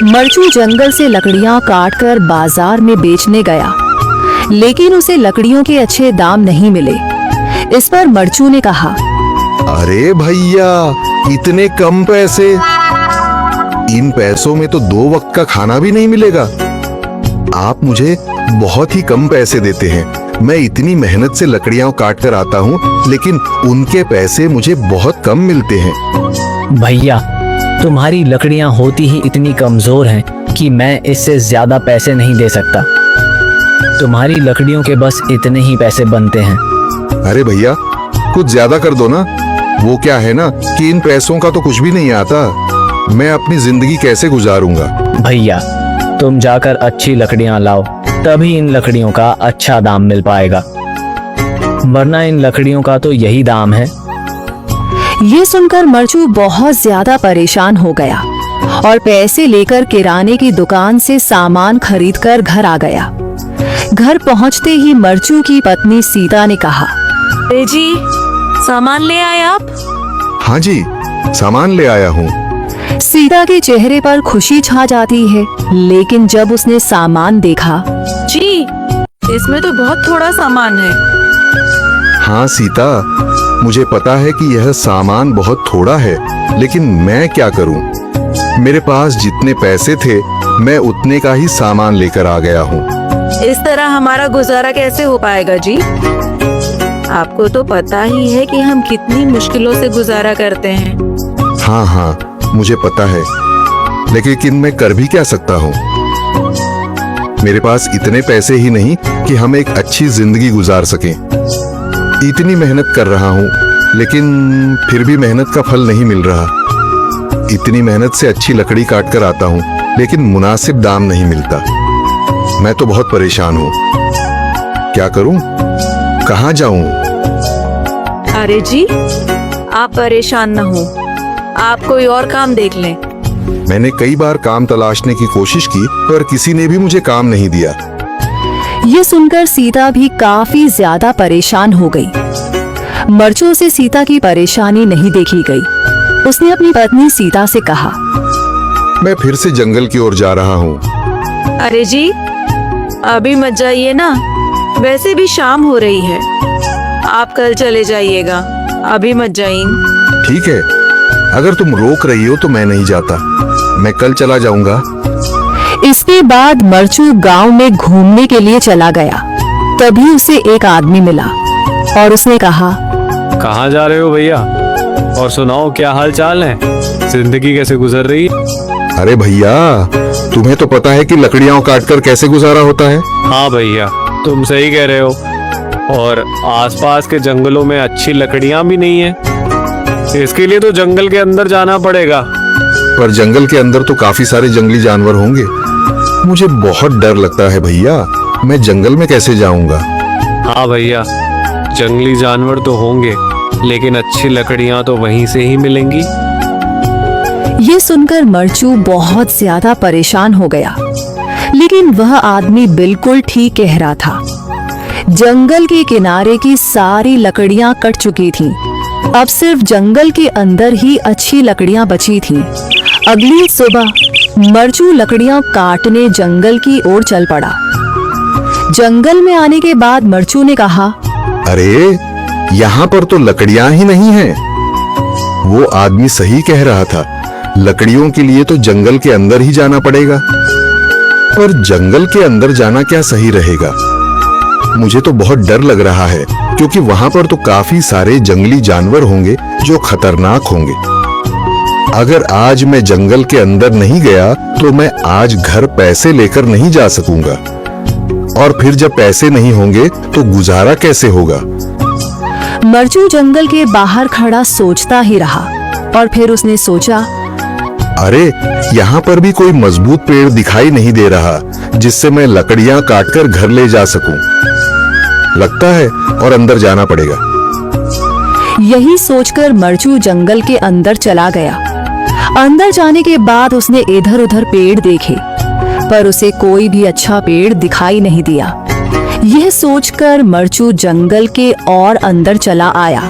मरचू जंगल से लकड़ियां काटकर बाजार में बेचने गया, लेकिन उसे लकड़ियों के अच्छे दाम नहीं मिले। इस पर मरचू ने कहा, अरे भैया, इतने कम पैसे, इन पैसों में तो 2 वक्त का खाना भी नहीं मिलेगा। आप मुझे बहुत ही कम पैसे देते हैं। मैं इतनी मेहनत से लकड़ियां काट कर आता हूँ, लेकिन उनके पैसे मुझे बहुत कम मिलते हैं। भैया, तुम्हारी लकड़ियां होती ही इतनी कमजोर हैं कि मैं इससे ज्यादा पैसे नहीं दे सकता। तुम्हारी लकड़ियों के बस इतने ही पैसे बनते हैं। अरे भैया, कुछ ज्यादा कर दो ना। वो क्या है ना कि इन पैसों का तो कुछ भी नहीं आता। मैं अपनी जिंदगी कैसे गुजारूंगा? भैया, तुम जाकर अच्छी लकड़ियां लाओ, तभी इन लकड़ियों का अच्छा दाम मिल पाएगा, वरना इन लकड़ियों का तो यही दाम है। ये सुनकर मरचू बहुत ज्यादा परेशान हो गया और पैसे लेकर किराने की दुकान से सामान खरीदकर घर आ गया। घर पहुंचते ही मरचू की पत्नी सीता ने कहा, अरे जी, सामान ले आए आप? हाँ जी, सामान ले आया हूँ। सीता के चेहरे पर खुशी छा जाती है, लेकिन जब उसने सामान देखा, जी, इसमें तो बहुत थोड़ा सामान है। हाँ सीता, मुझे पता है कि यह सामान बहुत थोड़ा है, लेकिन मैं क्या करूं? मेरे पास जितने पैसे थे, मैं उतने का ही सामान लेकर आ गया हूँ। इस तरह हमारा गुजारा कैसे हो पाएगा जी? आपको तो पता ही है कि हम कितनी मुश्किलों से गुजारा करते हैं। हाँ, मुझे पता है, लेकिन मैं कर भी क्या सकता हूँ? मेरे पास इतने पैसे ही नहीं कि हम एक अच्छी जिंदगी गुजार सकें। इतनी मेहनत कर रहा हूँ, लेकिन फिर भी मेहनत का फल नहीं मिल रहा। इतनी मेहनत से अच्छी लकड़ी काट कर आता हूँ, लेकिन मुनासिब दाम नहीं मिलता। मैं तो बहुत परेशान हूँ। क्या करूँ? कहाँ जाऊँ? अरे जी, आप परेशान न हो, आप कोई और काम देख लें। मैंने कई बार काम तलाशने की कोशिश की, पर किसी ने भी मुझे काम नहीं दिया। ये सुनकर सीता भी काफी ज्यादा परेशान हो गई। मरचू से सीता की परेशानी नहीं देखी गई। उसने अपनी पत्नी सीता से कहा, मैं फिर से जंगल की ओर जा रहा हूँ। अरे जी, अभी मत जाइए ना, वैसे भी शाम हो रही है। आप कल चले जाइएगा, अभी मत जाइए। ठीक है, अगर तुम रोक रही हो तो मैं नहीं जाता। मैं कल चला जाऊंगा। इसके बाद मरचू गांव में घूमने के लिए चला गया। तभी उसे एक आदमी मिला और उसने कहा, कहाँ जा रहे हो भैया? और सुनाओ, क्या हाल चाल है? जिंदगी कैसे गुजर रही है? अरे भैया, तुम्हें तो पता है कि लकड़ियां काटकर कैसे गुजारा होता है। हाँ भैया, तुम सही कह रहे हो। और आसपास के जंगलों में अच्छी लकड़ियां भी नहीं है। इसके लिए तो जंगल के अंदर जाना पड़ेगा। पर जंगल के अंदर तो काफी सारे जंगली जानवर होंगे। मुझे बहुत डर लगता है भैया, मैं जंगल में कैसे जाऊंगा? हाँ भैया, जंगली जानवर तो होंगे, लेकिन अच्छी लकड़ियां तो वहीं से ही मिलेंगी। ये सुनकर मरचू बहुत ज्यादा परेशान हो गया, लेकिन वह आदमी बिल्कुल ठीक कह रहा था। जंगल के किनारे की सारी लकड़ियां कट चुकी थीं। अब सिर्फ जंगल के अंदर ही अच्छी लकड़ियां बची थीं। अगली सुबह मरचू लकड़ियां काटने जंगल की ओर चल पड़ा। जंगल में आने के बाद मरचू ने कहा, अरे, यहाँ पर तो लकड़ियां ही नहीं हैं। वो आदमी सही कह रहा था, लकड़ियों के लिए तो जंगल के अंदर ही जाना पड़ेगा। पर जंगल के अंदर जाना क्या सही रहेगा? मुझे तो बहुत डर लग रहा है, क्योंकि वहां पर तो काफी सारे जंगली जानवर होंगे जो खतरनाक होंगे। अगर आज मैं जंगल के अंदर नहीं गया तो मैं आज घर पैसे लेकर नहीं जा सकूंगा, और फिर जब पैसे नहीं होंगे तो गुजारा कैसे होगा? मरचू जंगल के बाहर खड़ा सोचता ही रहा और फिर उसने सोचा, अरे, यहाँ पर भी कोई मजबूत पेड़ दिखाई नहीं दे रहा जिससे मैं लकड़ियां काटकर घर ले जा सकूं। लगता है और अंदर जाना पड़ेगा। यही सोचकर मरचू जंगल के अंदर चला गया। अंदर जाने के बाद उसने इधर उधर पेड़ देखे, पर उसे कोई भी अच्छा पेड़ दिखाई नहीं दिया। यह सोचकर मरचू जंगल के और अंदर चला आया।